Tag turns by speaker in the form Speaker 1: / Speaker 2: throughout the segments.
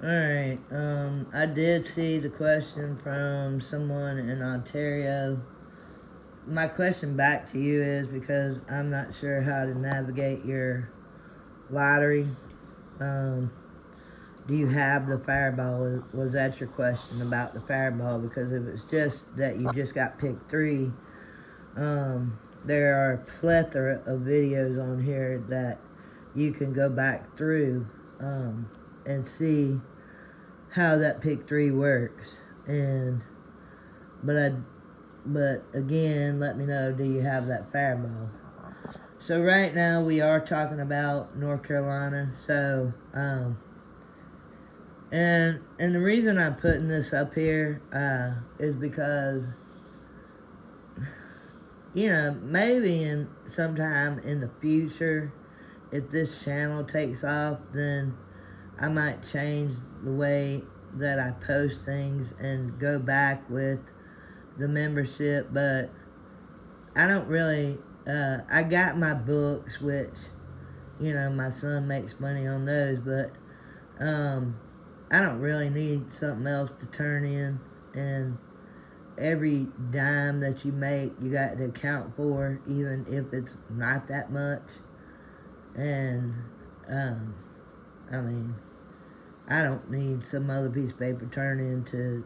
Speaker 1: Alright, I did see the question from someone in Ontario. My question back to you is because I'm not sure how to navigate your lottery. Um, do you have the Fireball? Was that your question about the Fireball? Because if it's just that you just got picked 3, there are a plethora of videos on here that you can go back through and see how that pick 3 works. But again, let me know, do you have that Fireball? So right now we are talking about North Carolina. So and the reason I'm putting this up here is because maybe in sometime in the future, if this channel takes off, then I might change the way that I post things and go back with the membership. But I don't really, I got my books, which, my son makes money on those, but I don't really need something else to turn in. And every dime that you make, you got to account for, even if it's not that much. And, I mean, I don't need some other piece of paper turned into,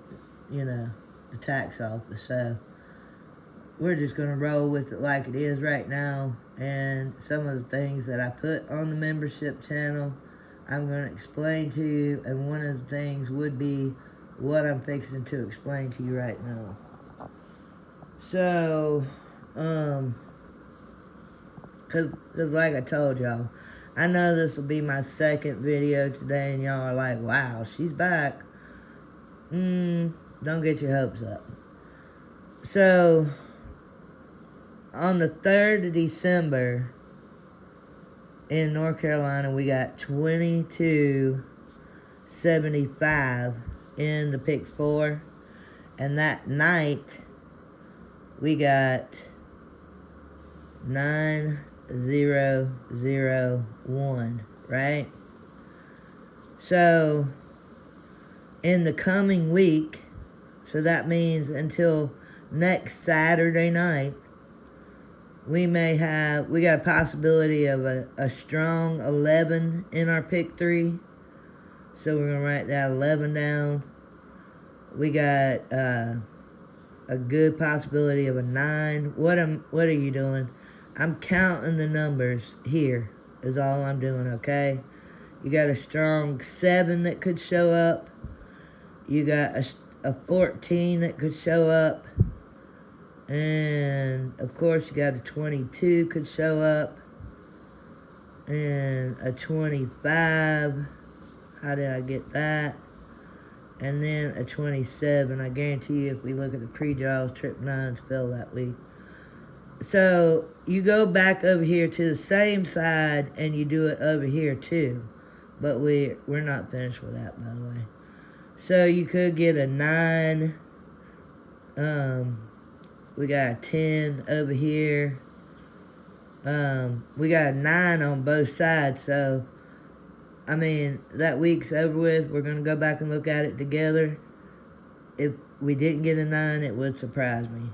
Speaker 1: the tax office. So we're just going to roll with it like it is right now. And some of the things that I put on the membership channel, I'm going to explain to you. And one of the things would be what I'm fixing to explain to you right now. So, because like I told y'all, I know this will be my second video today, and y'all are like, wow, she's back. Don't get your hopes up. So, on the 3rd of December, in North Carolina, we got 2275 in the pick 4. And that night, we got 9001, right? So, in the coming week, so that means until next Saturday night, we got a possibility of a strong 11 in our pick 3. So we're going to write that 11 down. We got a good possibility of a 9. What are you doing? I'm counting the numbers here is all I'm doing, okay? You got a strong 7 that could show up. You got a 14 that could show up. And, of course, you got a 22 could show up. And a 25. How did I get that? And then a 27. I guarantee you, if we look at the pre-draws, trip 9s fell that week. So, you go back over here to the same side, and you do it over here, too. But we're not finished with that, by the way. So, you could get a 9. We got a 10 over here. We got a 9 on both sides. So, I mean, that week's over with. We're going to go back and look at it together. If we didn't get a 9, it would surprise me.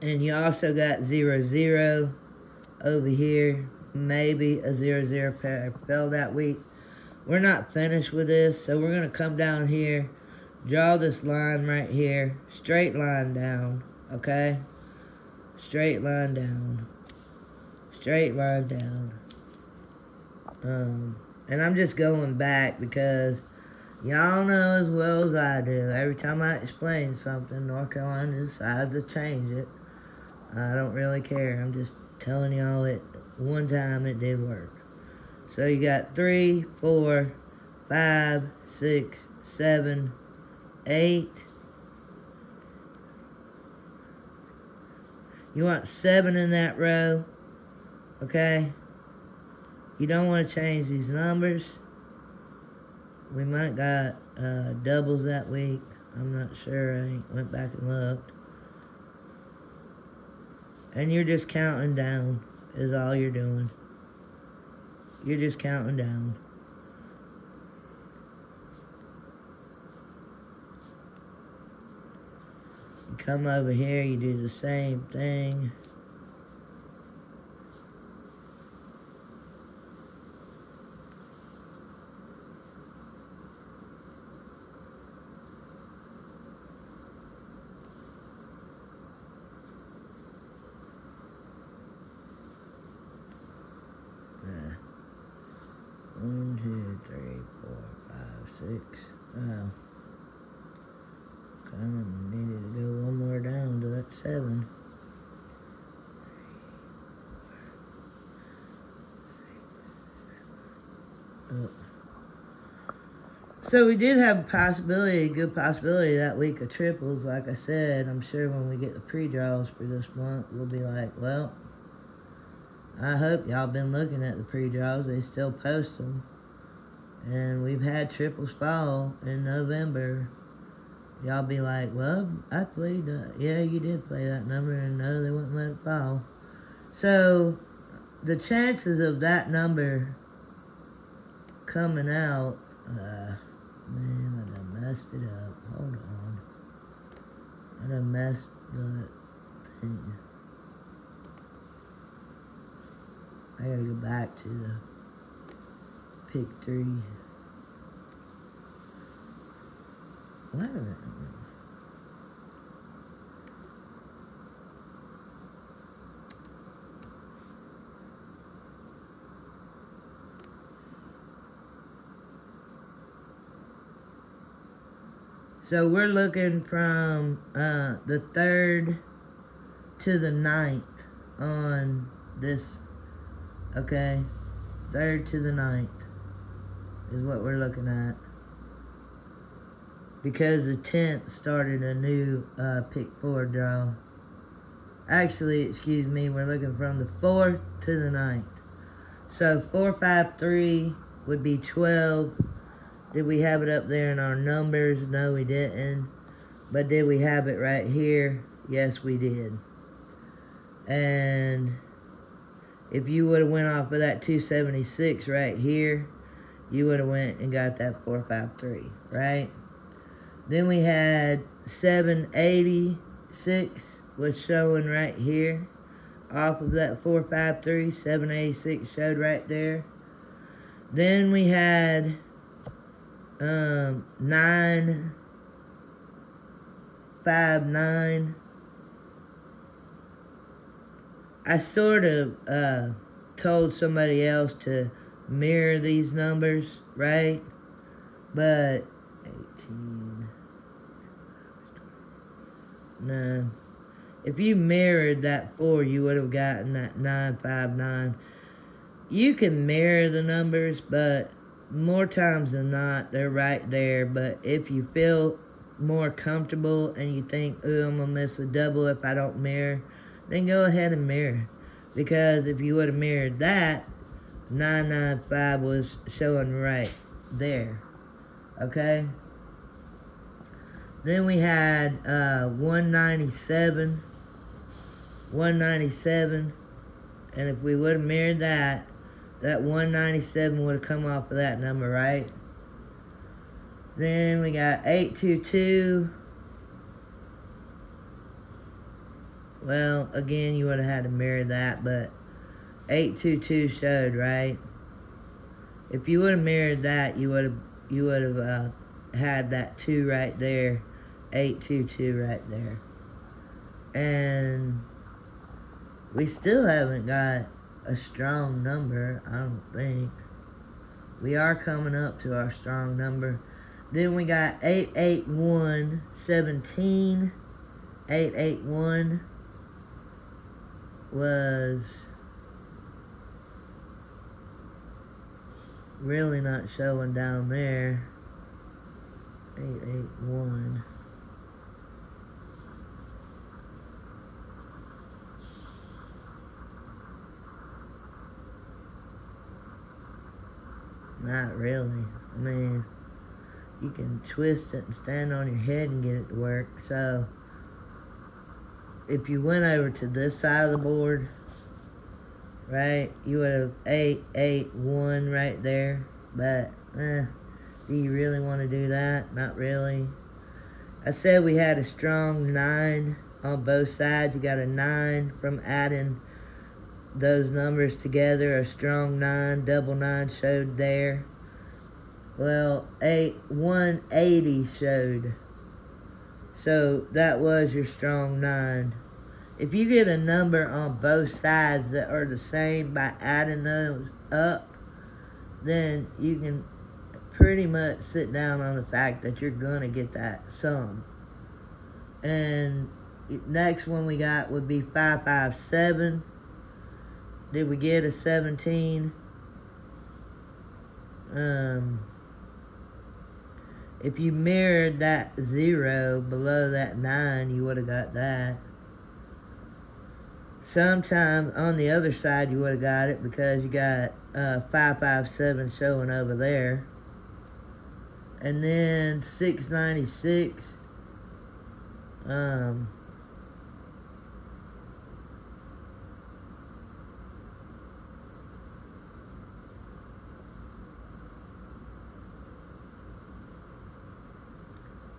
Speaker 1: And you also got 0-0 over here. Maybe a 0-0 pair fell that week. We're not finished with this, so we're going to come down here, draw this line right here, straight line down, okay? Straight line down. Straight line down. And I'm just going back because y'all know as well as I do, every time I explain something, North Carolina decides to change it. I don't really care. I'm just telling y'all it one time it did work. So you got 3, 4, 5, 6, 7, 8. You want 7 in that row, okay? You don't want to change these numbers. We might got doubles that week. I'm not sure. I ain't went back and looked. And you're just counting down is all you're doing. You're just counting down. You come over here, you do the same thing. Yeah. 1, 2, 3, 4, 5, 6. Oh. Kind of needed to go one more down to that 7. Oh. So we did have a good possibility that week of triples. Like I said, I'm sure when we get the pre-draws for this month, we'll be like, well, I hope y'all been looking at the pre-draws. They still post them. And we've had triples fall in November. Y'all be like, well, I played that. Yeah, you did play that number, and no, they wouldn't let it fall. So the chances of that number coming out, man, I done messed it up. Hold on. I done messed the thing. I gotta go back to the pick 3. Wait a minute. So we're looking from the 3rd to the 9th on this, okay? 3rd to the 9th is what we're looking at. Because the 10th started a new pick 4 draw. Actually, excuse me, we're looking from the 4th to the 9th. So 4, 5, 3 would be 12. Did we have it up there in our numbers? No, we didn't. But did we have it right here? Yes, we did. And if you would have went off of that 276 right here, you would have went and got that 453, right? Then we had 786 was showing right here. Off of that 453, 786 showed right there. Then we had 959. I sort of told somebody else to mirror these numbers, right? But 18. No. If you mirrored that 4, you would have gotten that 959. You can mirror the numbers, but more times than not, they're right there. But if you feel more comfortable and you think, oh, I'm going to miss a double if I don't mirror, then go ahead and mirror. Because if you would have mirrored that, 995 was showing right there. Okay? Then we had 197. 197. And if we would have mirrored that, that 197 would have come off of that number, right? Then we got 822. Well, again, you would have had to mirror that, but 822 showed, right? If you would have mirrored that, you would have had that 2 right there, 822 right there. And we still haven't got a strong number, I don't think. We are coming up to our strong number. Then we got 88117. 881 was really not showing down there. 881. Not really. I mean, you can twist it and stand on your head and get it to work. So, if you went over to this side of the board, right, you would have 881 right there. But, do you really want to do that? Not really. I said we had a strong 9 on both sides. You got a 9 from adding those numbers together. A strong 9, double 9 showed there. Well, 180 showed. So that was your strong 9. If you get a number on both sides that are the same by adding those up, then you can pretty much sit down on the fact that you're going to get that sum. And next one we got would be 557. Did we get a 17? If you mirrored that 0 below that 9, you would have got that. Sometimes on the other side you would have got it because you got 557 showing over there. And then 696.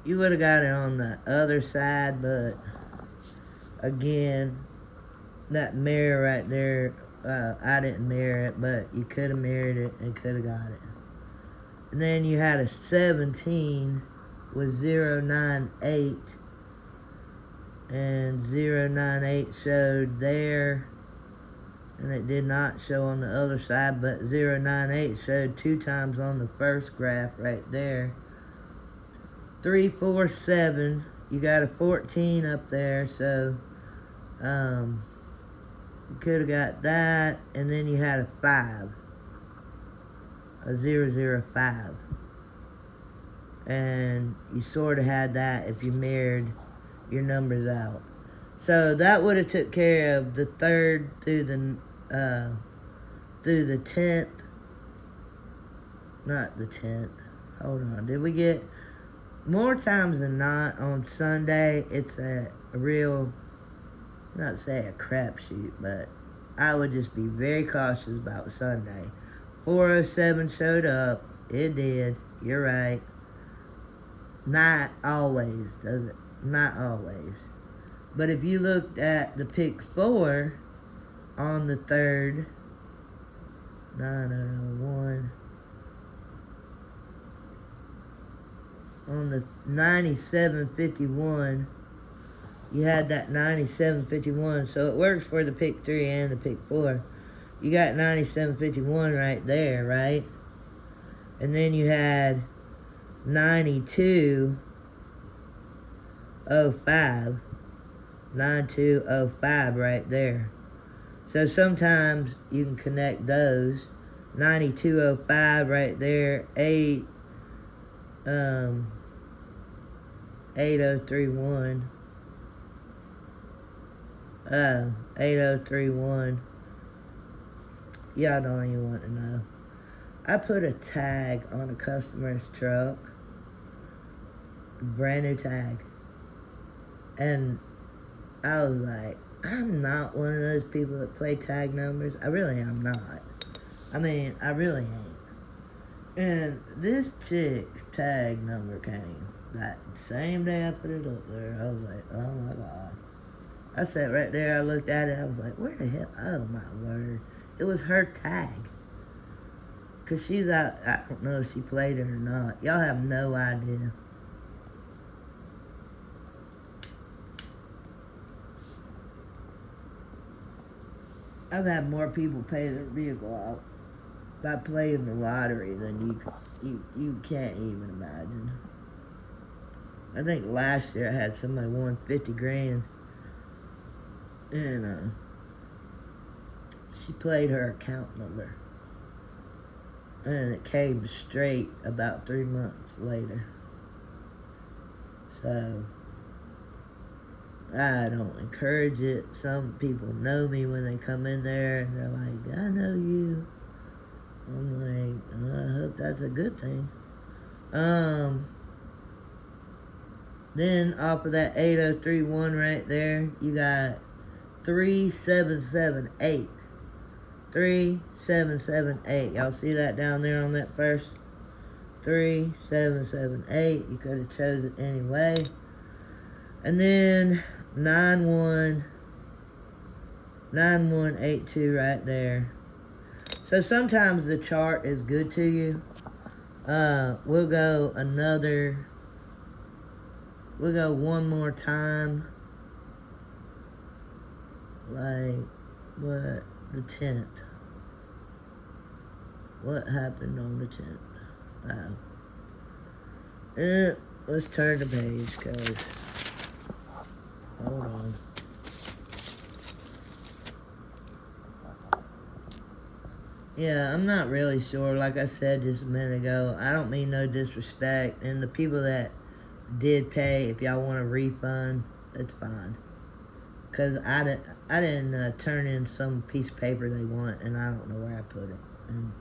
Speaker 1: You would have got it on the other side, but again, that mirror right there, I didn't mirror it, but you could have mirrored it and could have got it. And then you had a 17 with 098, and 098 showed there, and it did not show on the other side, but 098 showed 2 times on the first graph right there. 347, you got a 14 up there, so you could have got that, and then you had a 5, a 005, and you sort of had that if you mirrored your numbers out. So that would have took care of the 3rd through the 10th. Not the 10th. Hold on. Did we get more times than not on Sunday? It's a real, not say a crapshoot, but I would just be very cautious about Sunday. 407 showed up. It did. You're right. Not always, does it? Not always. But if you looked at the pick 4 on the 3rd, 901, on the 9751, you had that 9751, so it works for the pick 3 and the pick 4. You got 9751 right there, right? And then you had 9205, 9205 right there. So sometimes you can connect those. 9205 right there, 8031. 8031. Y'all don't even want to know. I put a tag on a customer's truck. Brand new tag. And I was like, I'm not one of those people that play tag numbers. I really am not. I mean, I really ain't. And this chick's tag number came that same day I put it up there. I was like, oh my God. I sat right there, I looked at it, I was like, where the hell? Oh my word. It was her tag. Because she's out, I don't know if she played it or not. Y'all have no idea. I've had more people pay their vehicle out by playing the lottery than you can't even imagine. I think last year I had somebody won 50 grand. And she played her account number. And it came straight about 3 months later. So I don't encourage it. Some people know me when they come in there and they're like, I know you. I'm like, I hope that's a good thing. Then off of that 8031 right there, you got 3778. 3778. Y'all see that down there on that first? 3778. You could have chose it anyway. And then 9182 right there. So sometimes the chart is good to you. We'll go one more time. Like, what? The 10th. What happened on the 10th? Let's turn the page, cause, hold on. Yeah, I'm not really sure. Like I said just a minute ago, I don't mean no disrespect. And the people that did pay, if y'all want a refund, that's fine. Because I didn't turn in some piece of paper they want, and I don't know where I put it. And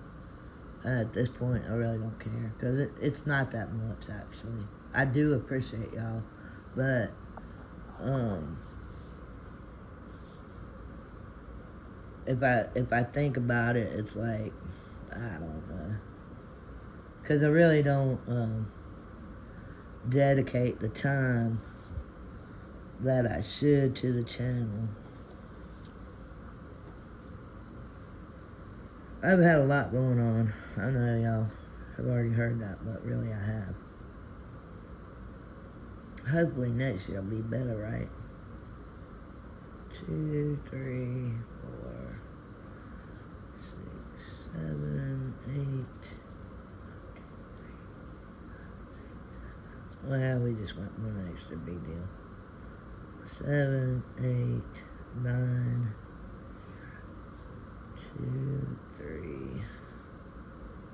Speaker 1: at this point, I really don't care. Because it's not that much, actually. I do appreciate y'all. But, if I think about it, it's like, I don't know. Because I really don't dedicate the time that I should to the channel. I've had a lot going on. I know y'all have already heard that, but really I have. Hopefully next year will be better, right? 2, 3, 4, 6, 7, 8. Well, we just went one extra, big deal. 7, 8, 9, 2, 3,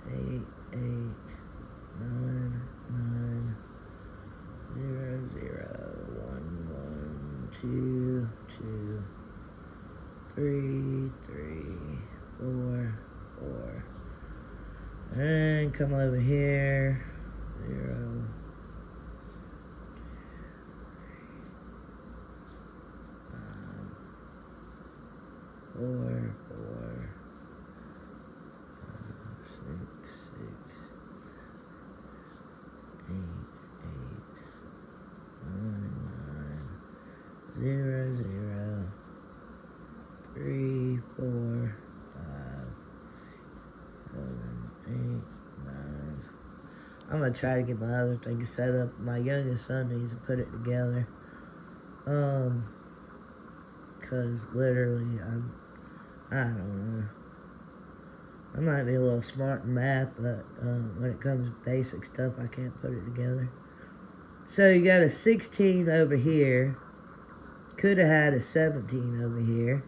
Speaker 1: 8, 8, 9, 9, 0, 0, 1, 1, 2, 2, 3, 3, 4, 4. And come over here. 0. 4, 4, 6, 6, 8, 8, 9, 9, 0, 0, 3, 4, 5, 7, 8, 9. I'm gonna try to get my other thing set up. My youngest son needs to put it together. Cause literally I don't know. I might be a little smart in math, but when it comes to basic stuff, I can't put it together. So you got a 16 over here. Could have had a 17 over here.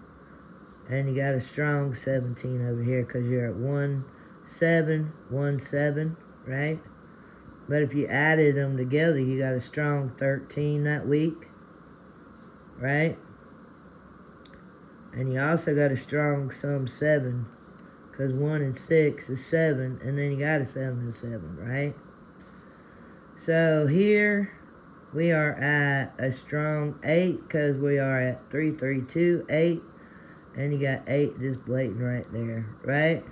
Speaker 1: And you got a strong 17 over here because you're at 1, 7, 1, 7, right? But if you added them together, you got a strong 13 that week, right? And you also got a strong sum 7, because 1 and 6 is 7, and then you got a 7 and 7, right? So here we are at a strong 8, because we are at 3, 3, 2, 8, and you got 8 just blatant right there, right?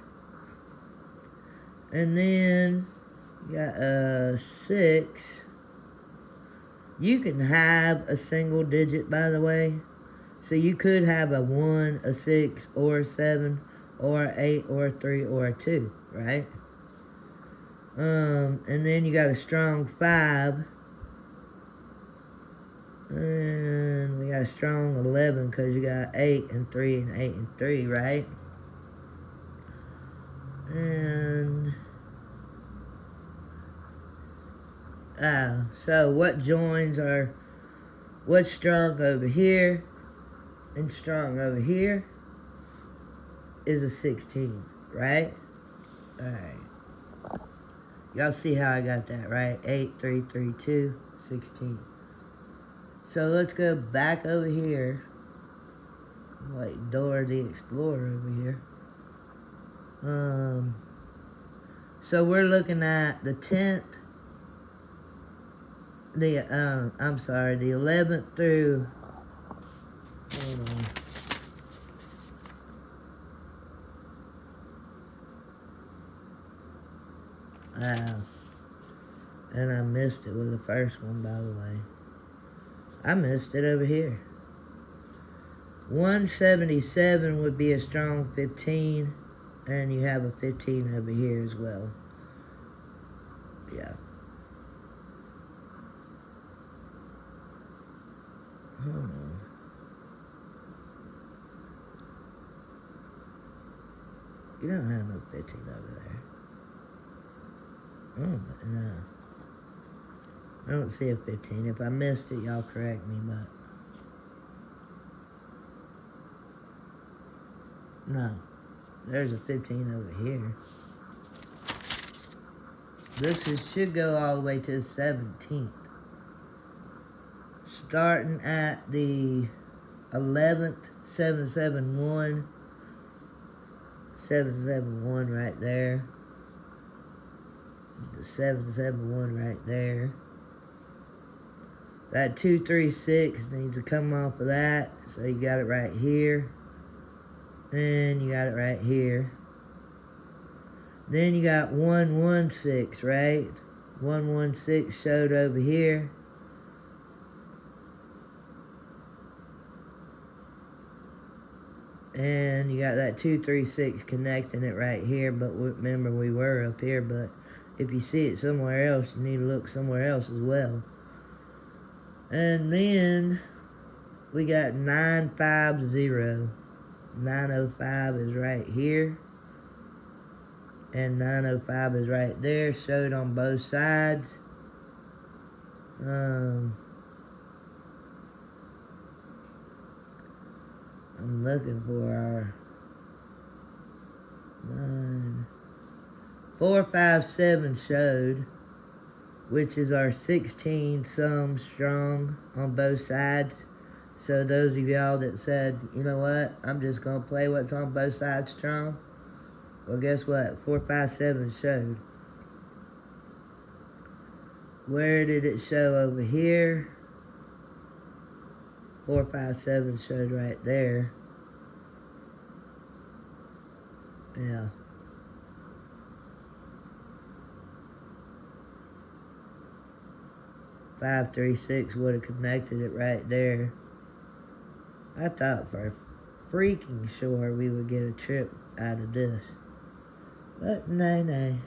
Speaker 1: And then you got a 6. You can have a single digit, by the way. So you could have a 1, a 6, or a 7, or an 8, or a 3, or a 2, right? And then you got a strong 5. And we got a strong 11 because you got 8 and 3 and 8 and 3, right? And so what joins are what's strong over here and strong over here is a 16, right? Alright. Y'all see how I got that, right? 8, 3, 3, 2, 16. So let's go back over here. Like Dora the Explorer over here. So we're looking at the 10th, the 11th through, hold on. And I missed it with the first one, by the way. I missed it over here. 177 would be a strong 15, and you have a 15 over here as well. Yeah. Hold on. You don't have no 15 over there. Oh, no. I don't see a 15. If I missed it, y'all correct me, but... No. There's a 15 over here. Should go all the way to the 17th. Starting at the 11th, 771. 771 right there. The 771 right there. That 236 needs to come off of that. So you got it right here. And you got it right here. Then you got 116, right? 116 showed over here. And you got that 236 connecting it right here, but remember we were up here, but if you see it somewhere else, you need to look somewhere else as well. And then we got 950. 905 is right here. And 905 is right there, showed on both sides. I'm looking for our 457 showed, which is our 16 some strong on both sides. So those of y'all that said, you know what, I'm just going to play what's on both sides strong. Well, guess what? 457 showed. Where did it show over here? 457 showed right there. Yeah. .536 would have connected it right there. I thought for freaking sure we would get a trip out of this. But no.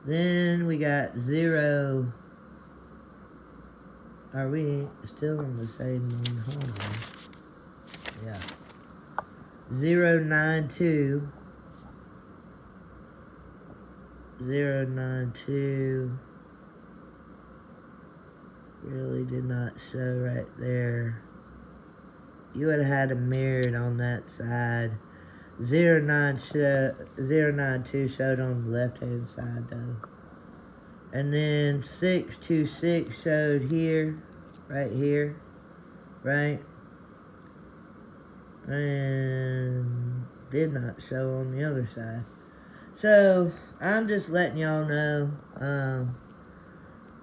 Speaker 1: Then we got 0. Are we still on the same one? Hold on. Yeah. 092. 092. Really did not show right there. You would have had a mirrored on that side. 092 showed on the left hand side though. And then 626 showed here, right here, right? And did not show on the other side. So I'm just letting y'all know,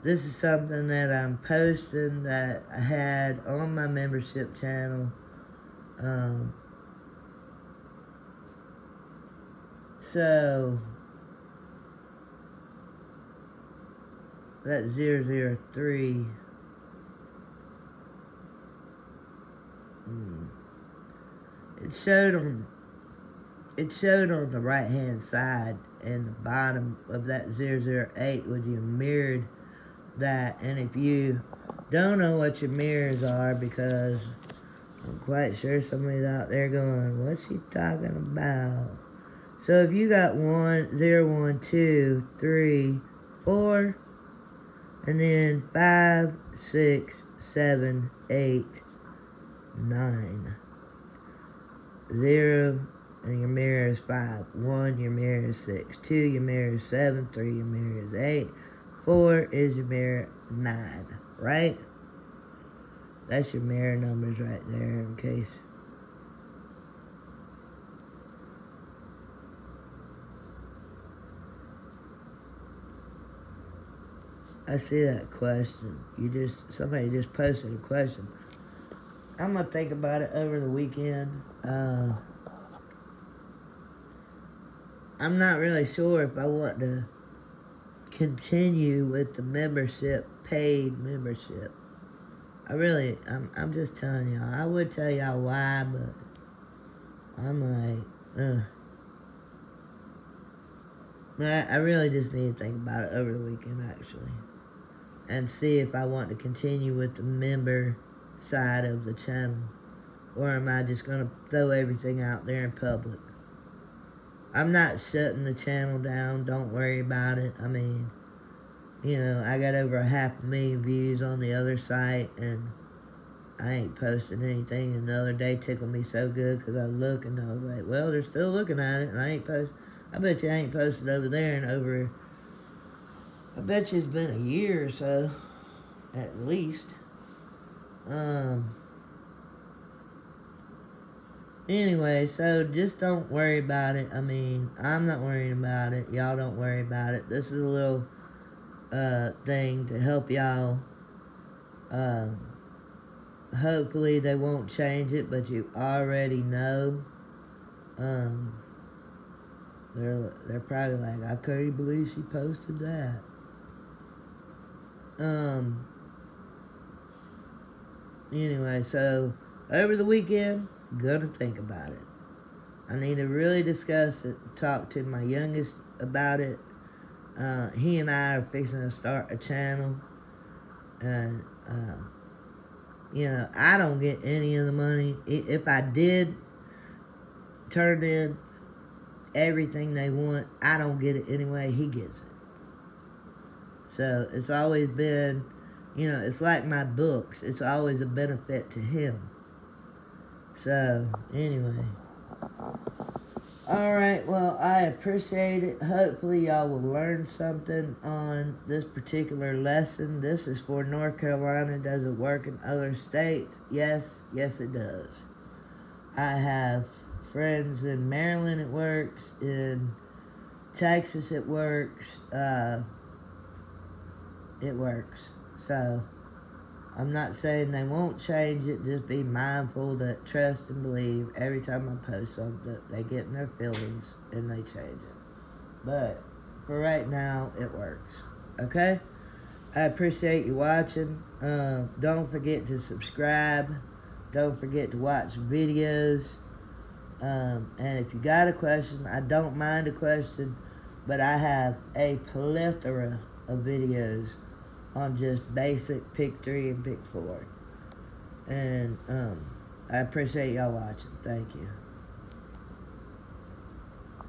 Speaker 1: this is something that I'm posting that I had on my membership channel. So that 003. It showed on the right hand side, and the bottom of that 008 would you mirrored that. And if you don't know what your mirrors are, because I'm quite sure somebody's out there going, what's she talking about? So if you got 1, 0, 1, 2, 3, 4, and then 5, 6, 7, 8, 9. 0, and your mirror is 5. 1, your mirror is 6. 2, your mirror is 7. 3, your mirror is 8. 4 is your mirror 9, right? That's your mirror numbers right there in case. I see that question. Somebody just posted a question. I'm gonna think about it over the weekend. I'm not really sure if I want to continue with the membership, paid membership. I'm just telling y'all. I would tell y'all why, but I'm like, ugh. I really just need to think about it over the weekend, actually. And see if I want to continue with the member side of the channel. Or am I just going to throw everything out there in public? I'm not shutting the channel down. Don't worry about it. I mean, you know, I got over 500,000 views on the other site, and I ain't posting anything. And the other day tickled me so good because I looked and I was like, well, they're still looking at it, and I ain't posted. I bet you I ain't posted over there in over, I bet you it's been a year or so, at least. Anyway, so just don't worry about it. I mean, I'm not worrying about it. Y'all don't worry about it. This is a little thing to help y'all. Hopefully they won't change it, but you already know. They're probably like, I couldn't believe she posted that. Anyway, so over the weekend, gonna think about it. I need to really discuss it, talk to my youngest about it. He and I are fixing to start a channel, and you know, I don't get any of the money. If I did turn in everything they want, I don't get it anyway. He gets it. So it's always been, you know, it's like my books. It's always a benefit to him. So, anyway. Alright, well, I appreciate it. Hopefully y'all will learn something on this particular lesson. This is for North Carolina. Does it work in other states? Yes, it does. I have friends in Maryland it works. In Texas it works. It works. So, I'm not saying they won't change it. Just be mindful that trust and believe every time I post something, they get in their feelings and they change it. But for right now, it works. Okay? I appreciate you watching. Don't forget to subscribe. Don't forget to watch videos. And if you got a question, I don't mind a question, but I have a plethora of videos on just basic pick 3 and pick 4. And I appreciate y'all watching. Thank you.